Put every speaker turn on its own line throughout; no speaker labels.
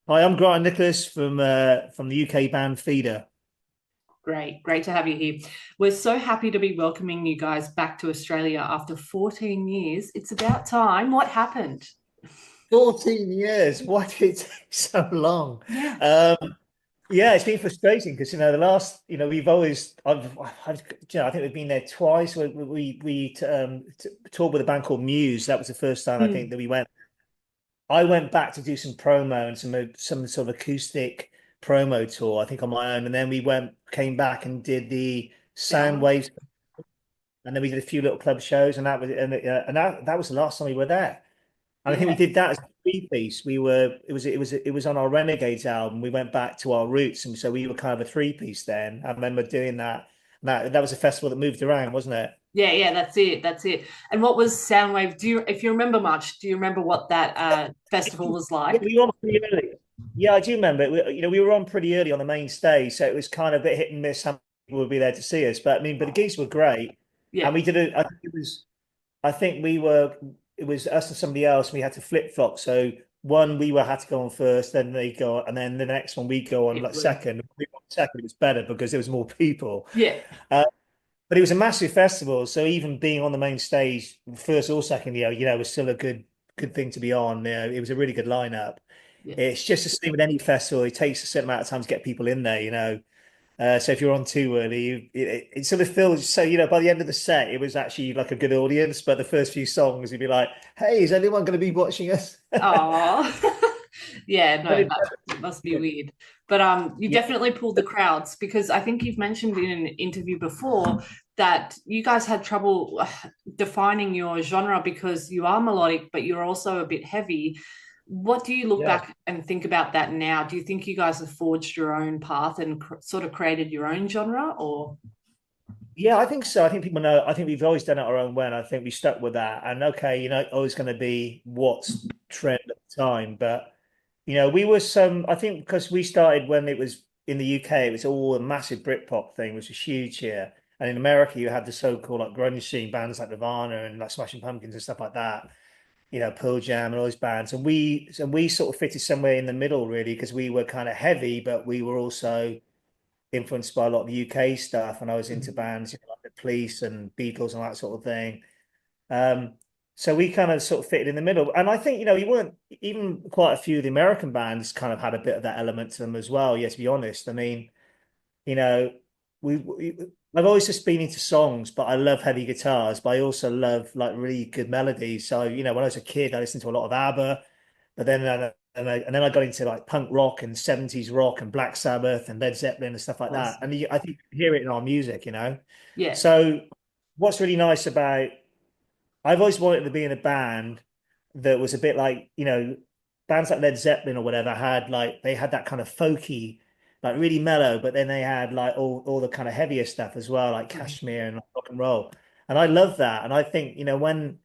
Hi, I'm Grant Nicholas from the UK band Feeder.
Great to have you here. We're so happy to be welcoming you guys back to Australia after 14 years. It's about time. What happened?
14 years. Why did it take so long?
Yeah.
Yeah, it's been frustrating because the last we've always I think we've been there twice. We toured with a band called Muse. That was the first time I think
Mm.
that we went. I went back to do some promo and some sort of acoustic promo tour, I think on my own, and then we came back and did the Sound
Sound.
Waves, and then we did a few little club shows, and that was the last time we were there. And I think we
Yeah.
did that as a three piece. It was on our Renegades album. We went back to our roots, and so we were kind of a three piece then. I remember doing that. That was a festival that moved around, wasn't it?
Yeah, that's it. That's it. And what was Soundwave? If you remember much, do you remember what that festival was
Yeah,
like?
we were on pretty early. Yeah, I do remember. We were on pretty early on the main stage, so it was kind of a bit hit and miss how many people would be there to see us. But I mean, but the gigs were great, and
Yeah.
we did it. I think it was. I think we were. It was us and somebody else. And we had to flip flop. So one we were had to go on first, then they go, and then the next one we go on
It
like
flew.
second. We went second. It was better because there was more people.
Yeah.
Uh, but it was a massive festival. So even being on the main stage, first or second year, was still a good thing to be on. It was a really good lineup.
Yeah.
It's just the same with any festival. It takes a certain amount of time to get people in there. So if you're on too early, it sort of feels so. By the end of the set, it was actually like a good audience. But the first few songs, you'd be like, "Hey, is anyone going to be watching us?"
Oh, yeah,
But
no,
it,
that must be weird. But you
yeah,
definitely pulled the crowds because I think you've mentioned in an interview before that you guys had trouble defining your genre because you are melodic, but you're also a bit heavy. What do you look
yeah,
back and think about that now? Do you think you guys have forged your own path and sort of created your own genre, or?
yeah. I think so. I think people know. I think we've always done it our own way, and I think we stuck with that. And okay, always going to be what's trend at the time. But we were some. I think because we started when it was in the UK, it was all a massive Britpop thing, which was huge here. And in America, you had the so-called like grunge scene bands like Nirvana and like Smashing Pumpkins and stuff like that. Pearl Jam and all those bands. And we sort of fitted somewhere in the middle, really, because we were kind of heavy, but we were also influenced by a lot of the UK stuff. And I was into
Mhm.
bands, like the Police and Beatles and that sort of thing. Um, so we kind of sort of fitted in the middle. And I think, we weren't even quite a few of the American bands kind of had a bit of that element to them as well. Yeah, to be honest. I mean, you know, we I've always just been into songs, but I love heavy guitars, but I also love like really good melodies. So, when I was a kid, I listened to a lot of ABBA, but then I got into like punk rock and 70s rock and Black Sabbath and Led Zeppelin and stuff like that. And
Awesome.
I think you can hear it in our music.
Yeah.
So what's really nice about I've always wanted to be in a band that was a bit like, bands like Led Zeppelin or whatever had like they had that kind of folky, like really mellow, but then they had like all the kind of heavier stuff as well, like
Mhm.
Kashmir and like, rock and roll. And I love that. And I think, when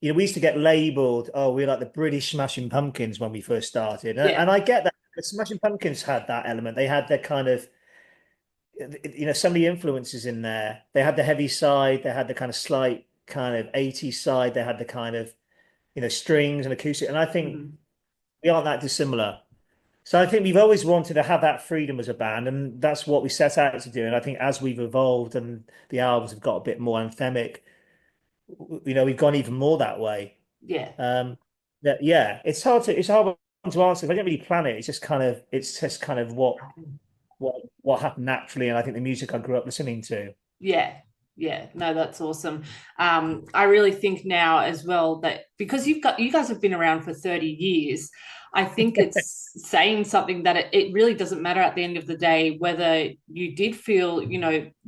we used to get labeled, oh, we're like the British Smashing Pumpkins when we first started. And,
Yeah.
and I get that. The Smashing Pumpkins had that element. They had their kind of some of the influences in there. They had the heavy side, they had the kind of slight kind of 80s side, they had the kind of, strings and acoustic. And I think
Mhm.
we aren't that dissimilar. So I think we've always wanted to have that freedom as a band, and that's what we set out to do. And I think as we've evolved and the albums have got a bit more anthemic, we've gone even more that way.
Yeah.
Yeah, it's hard to answer. I didn't really plan it. It's just kind of what happened naturally, and I think the music I grew up listening to.
Yeah, yeah, no, that's awesome. I really think now as well that because you guys have been around for 30 years, I think it's saying something that it really doesn't matter at the end of the day whether you did feel,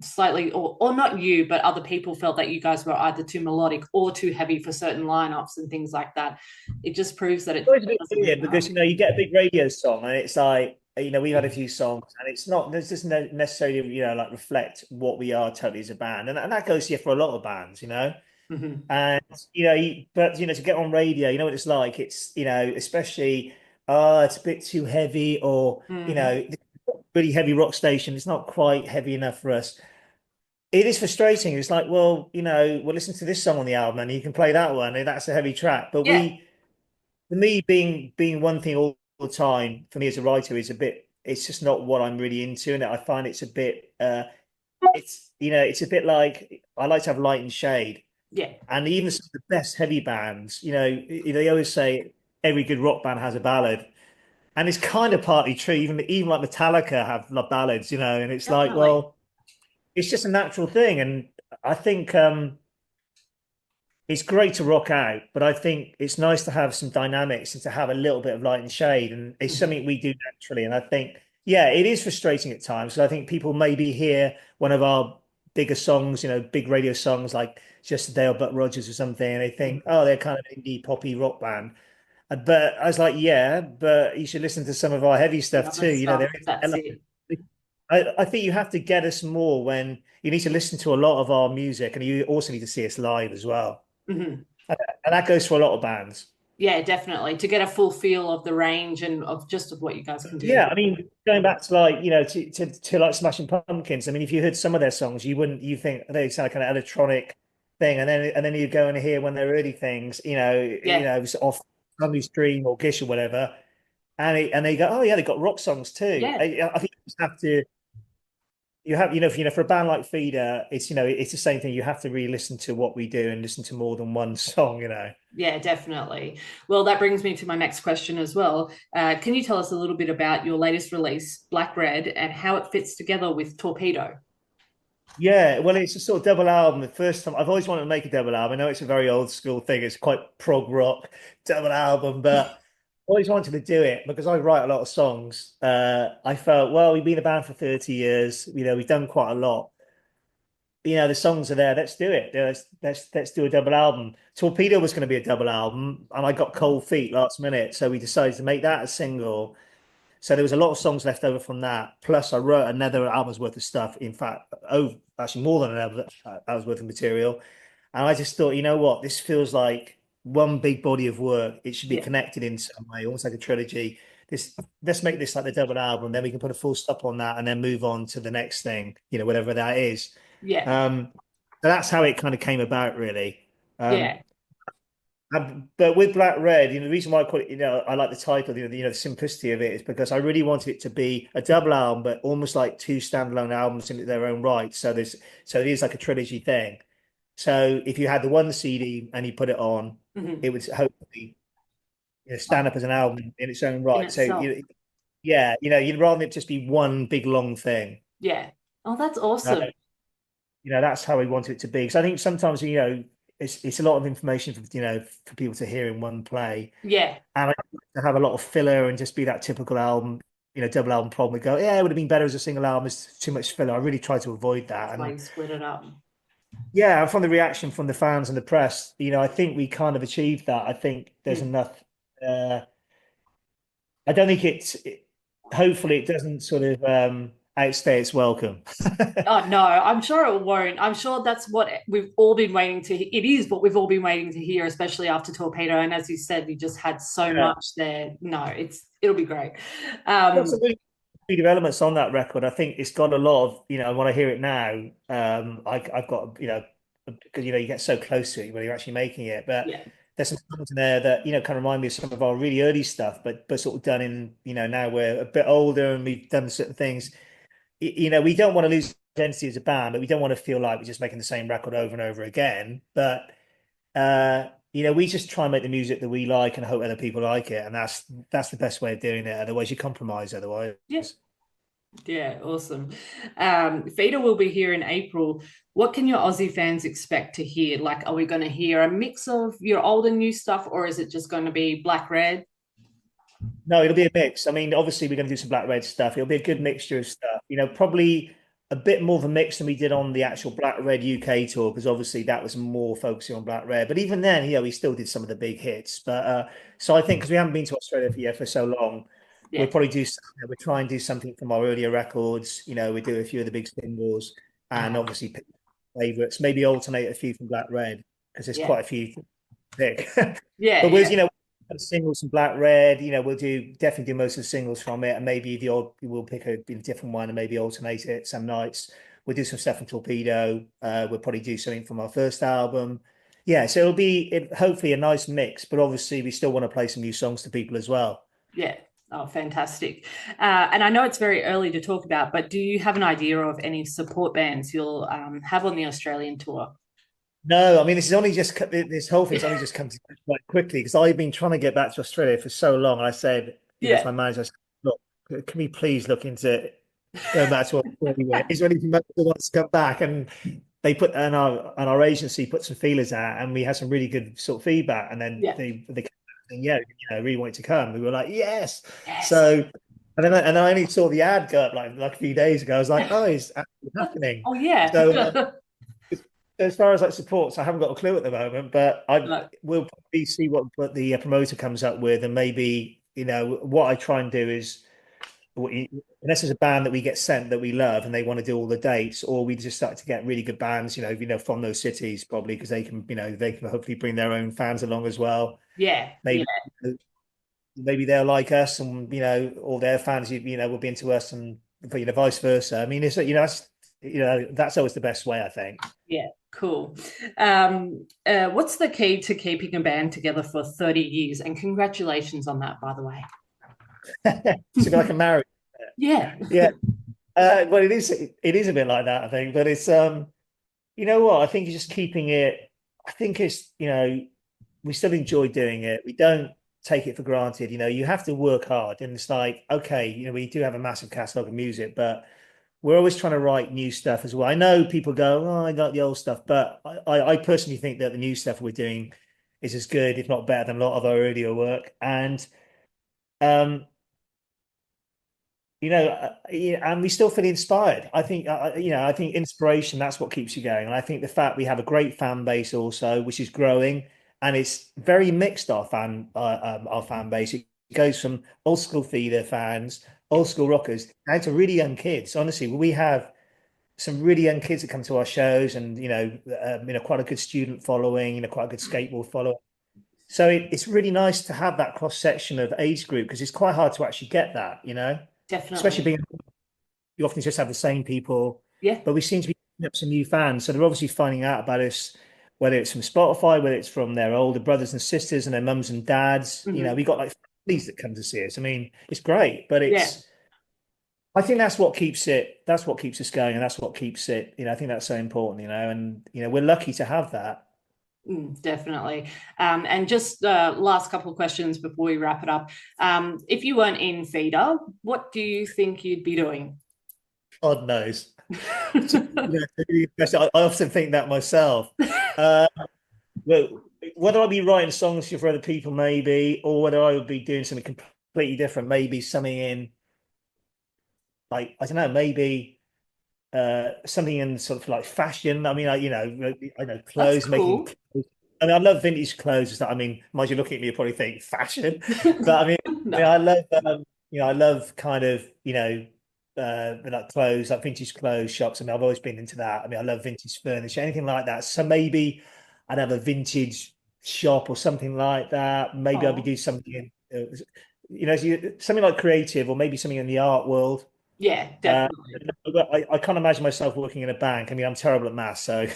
slightly or not you, but other people felt that you guys were either too melodic or too heavy for certain lineups and things like that. It just proves that it
Always a bit
doesn't
weird
matter.
because you get a big radio song and it's like we've had a
Yeah.
few songs and it's not there's just no necessarily like reflect what we are totally as a band and that goes here for a lot of bands.
Mhm.
And but to get on radio, what it's like. It's especially it's a bit too heavy or
Mhm.
really heavy rock station. It's not quite heavy enough for us. It is frustrating. It's like, well, we'll listen to this song on the album and you can play that one and that's a heavy track. But
Yeah.
for me, being one thing the time for me as a writer is a bit, it's just not what I'm really into, and I find it's a bit it's it's a bit like I like to have light and shade.
Yeah,
And even some of the best heavy bands, they always say every good rock band has a ballad. And it's kind of partly true. Even like Metallica have ballads, and it's like,
definitely.
well, it's just a natural thing. And I think it's great to rock out, but I think it's nice to have some dynamics and to have a little bit of light and shade. And it's
Mhm.
something we do naturally. And I think, yeah, it is frustrating at times. So I think people maybe hear one of our bigger songs, big radio songs like Just a Dale Buck Rogers or something, and they think,
Mhm.
oh, they're kind of an indie poppy rock band. But I was like, yeah, but you should listen to some of our heavy
The
stuff
other
too.
stuff,
There is
that's it.
I think you have to get us more when you need to listen to a lot of our music, and you also need to see us live as well.
Mhm.
And that goes for a lot of bands.
Yeah, definitely. To get a full feel of the range and of just of what you guys can do.
Yeah, I mean, going back to like, to like Smashing Pumpkins, I mean, if you heard some of their songs, you think they sound like kind of electronic thing, and then you go and hear one of their early things,
Yeah,
it was off Somebody's Dream or Gish or whatever, and they go, oh yeah, they got rock songs too.
yeah.
I think you just have to for a band like Feeder, it's the same thing. You have to really listen to what we do and listen to more than one song.
Yeah, definitely. Well, that brings me to my next question as well. Can you tell us a little bit about your latest release, Black Red, and how it fits together with Torpedo?
Yeah, well, it's a sort of double album. The first time I've always wanted to make a double album. I know it's a very old school thing. It's quite prog rock double album, but I always wanted to do it because I write a lot of songs. I felt, well, we've been a band for 30 years. We've done quite a lot. The songs are there. Let's do it. Let's do a double album. Torpedo was going to be a double album, and I got cold feet last minute, so we decided to make that a single. So there was a lot of songs left over from that. Plus, I wrote another album's worth of stuff. In fact, actually more than an album's worth of material. And I just thought, you know what? This feels like one big body of work. It should be
Yeah,
connected in some way, almost like a trilogy. Let's make this like the double album. Then we can put a full stop on that, and then move on to the next thing. Whatever that is.
yeah,
Um, so that's how it kind of came about, really. Um,
yeah,
but with Black Red, the reason why I call it, I like the title, the simplicity of it is because I really wanted it to be a double album, but almost like two standalone albums in their own right. So it is like a trilogy thing. So if you had the one CD and you put it on,
mhm.
it would hopefully stand up as an album in its own
In
right. So
itself.
yeah, you'd rather it just be one big long thing.
Yeah. Oh, that's
Uh,
awesome.
that's how we want it to be. Because I think sometimes it's a lot of information for people to hear in one play.
Yeah,
And I like to have a lot of filler and just be that typical album, double album problem. We go, yeah, it would have been better as a single album. It's too much filler. I really try to avoid that.
that's why
And
you split it up.
yeah, from the reaction from the fans and the press, I think we kind of achieved that. I think there's
Mm.
enough. Uh, I don't think hopefully it doesn't sort of outstay its welcome.
Oh no, I'm sure it won't. I'm sure that's what we've all been waiting to. It is what we've all been waiting to hear, especially after Torpedo. And as you said, you just had so
Yeah.
much there. No, it'll be great.
Got some
Um,
really good developments on that record. I think it's got a lot of, when I hear it now, I've got, because, you get so close to it when you're actually making it. But
yeah,
there's some songs in there that, kind of remind me of some of our really early stuff, but sort of done in, now we're a bit older and we've done certain things. We don't want to lose identity as a band, but we don't want to feel like we're just making the same record over and over again. But we just try and make the music that we like and hope other people like it, and that's the best way of doing it. Otherwise, you compromise. Otherwise,
yeah, yeah, awesome. Feeder will be here in April. What can your Aussie fans expect to hear? Like, are we going to hear a mix of your old and new stuff, or is it just going to be Black Red?
no, it'll be a mix. I mean, obviously, we're going to do some Black Red stuff. It'll be a good mixture of stuff. Probably a bit more of a mix than we did on the actual Black Red UK tour, because obviously that was more focusing on Black Red. But even then, we still did some of the big hits. But so I think because we haven't been to Australia for so long, we'll
Yeah.
probably we'll try and do something from our earlier records. We do a few of the big singles and
Uh,
obviously pick favorites. Maybe alternate a few from Black Red because there's
yeah.
quite a few to pick.
Yeah,
But
yeah.
singles from Black Red, we'll definitely do most of the singles from it, and maybe we'll pick a different one and maybe alternate it some nights. We'll do some stuff from Torpedo. We'll probably do something from our first album. Yeah, so hopefully a nice mix, but obviously we still want to play some new songs to people as well.
Yeah. Oh, fantastic. And I know it's very early to talk about, but do you have an idea of any support bands you'll have on the Australian tour?
No, I mean, this whole thing's only just come to quite quickly because I've been trying to get back to Australia for so long. I said, to
Yeah.
my manager, I said, look, can we please look into going back to Australia? Is there anything that wants to come back? And they put and our agency put some feelers out, and we had some really good sort of feedback. And then
Yeah.
they came back saying, yeah, really wanted to come. We were like, yes.
Yes.
So and I only saw the ad go up like a few days ago. I was like, oh, it's actually happening.
Oh, yeah.
So. As far as like supports, I haven't got a clue at the moment, but I
No.
will probably see what the promoter comes up with, and maybe what I try and do is, unless there's a band that we get sent that we love and they want to do all the dates, or we just start to get really good bands, from those cities probably because they can hopefully bring their own fans along as well.
Yeah. Yeah.
Maybe maybe they'll like us, and all their fans, will be into us, and vice versa. I mean, that's always the best way, I think.
Yeah. Cool. What's the key to keeping a band together for 30 years? And congratulations on that, by the way.
To be like a marriage.
Yeah.
Yeah. Well, it is a bit like that, I think, but it's you know what? I think it's just keeping it. I think it's we still enjoy doing it. We don't take it for granted. You have to work hard, and it's like okay, we do have a massive catalog of music, but we're always trying to write new stuff as well. I know people go, "Oh, I got the old stuff," but I personally think that the new stuff we're doing is as good, if not better, than a lot of our earlier work, and um yeah, and we still feel inspired. I think, I think inspiration, that's what keeps you going. And I think the fact we have a great fan base also, which is growing, and it's very mixed, our fan base. It goes from old school theatre fans,
Yeah.
old school rockers, and to really young kids. Honestly, we have some really young kids that come to our shows and, quite a good student following, quite a good skateboard following. So it's really nice to have that cross section of age group because it's quite hard to actually get that. Especially
Definitely.
being you often just have the same people,
Yeah.
but we seem to be picking up some new fans. So they're obviously finding out about us, whether it's from Spotify, whether it's from their older brothers and sisters and their mums and dads.
Hmm.
We got like families that come to see us. I mean, it's great, but
Yeah.
I think that's what keeps us going, and that's what keeps it. I think that's so important. And we're lucky to have that.
Definitely. And just last couple of questions before we wrap it up. If you weren't in feeder, what do you think you'd be doing?
God knows. I often think that myself. Uh, Well, whether I'd be writing songs for other people, maybe, or whether I would be doing something completely different, maybe something in like I don't know, maybe something in sort of like fashion. I mean, I know
That's
clothes, making
cool.
clothes. I mean, I love vintage clothes. I mean, mind you, looking at me, you probably think fashion, but
No.
I love I love kind of like clothes, like vintage clothes shops. I mean, I've always been into that. I mean, I love vintage furniture, anything like that. So maybe I'd have a vintage shop or something like that. Maybe I'd be
Oh,
doing something something like creative, or maybe something in the art world.
yeah,
Uh,
definitely.
but I can't imagine myself working in a bank. I mean, I'm terrible at maths, so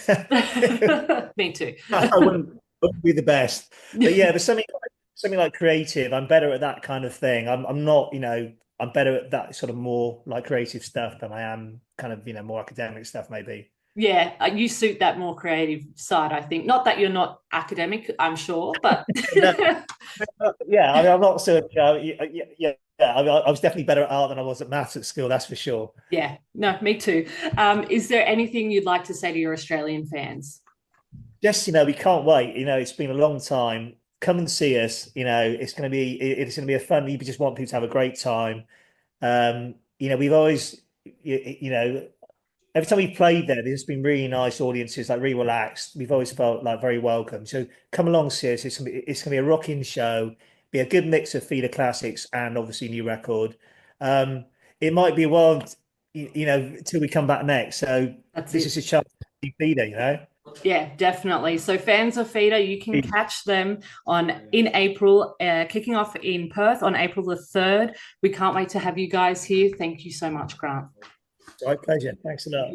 Me too.
I wouldn't be the best. But yeah, there's something like creative. I'm better at that kind of thing. I'm not, I'm better at that sort of more like creative stuff than I am kind of, more academic stuff, maybe.
Yeah, you suit that more creative side, I think. Not that you're not academic, I'm sure, but
No, yeah, I mean, I'm not so, yeah. I was definitely better at art than I was at maths at school, that's for sure.
yeah, no, me too. Is there anything you'd like to say to your Australian fans?
Just, we can't wait. It's been a long time. Come and see us. It's going to be a fun. We just want people to have a great time. We've always, every time we've played there, there's been really nice audiences, like really relaxed. We've always felt like very welcome. So come along, see us. It's gonna be a rocking show. Be a good mix of feeder classics and obviously new record. Um, it might be a while, till we come back next. So
That's
this is
it.
a chance to be feeder.
Yeah, definitely. So fans of Feeder, you can catch them on in April, kicking off in Perth on April the 3rd. We can't wait to have you guys here. Thank you so much, Grant.
My pleasure. Thanks a lot.